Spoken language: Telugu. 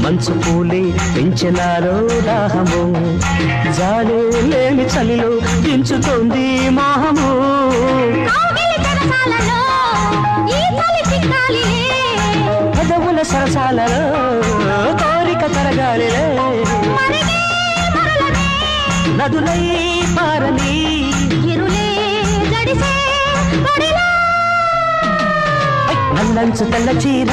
మంచు పూలే పెంచెనాలో దాహము జాలే లేని చలిలో దించుతోంది మోహము పెదవుల సరసాలలో కోరిక తరగాలిలే నదులై పారని నల్లంచు తెల్ల చీర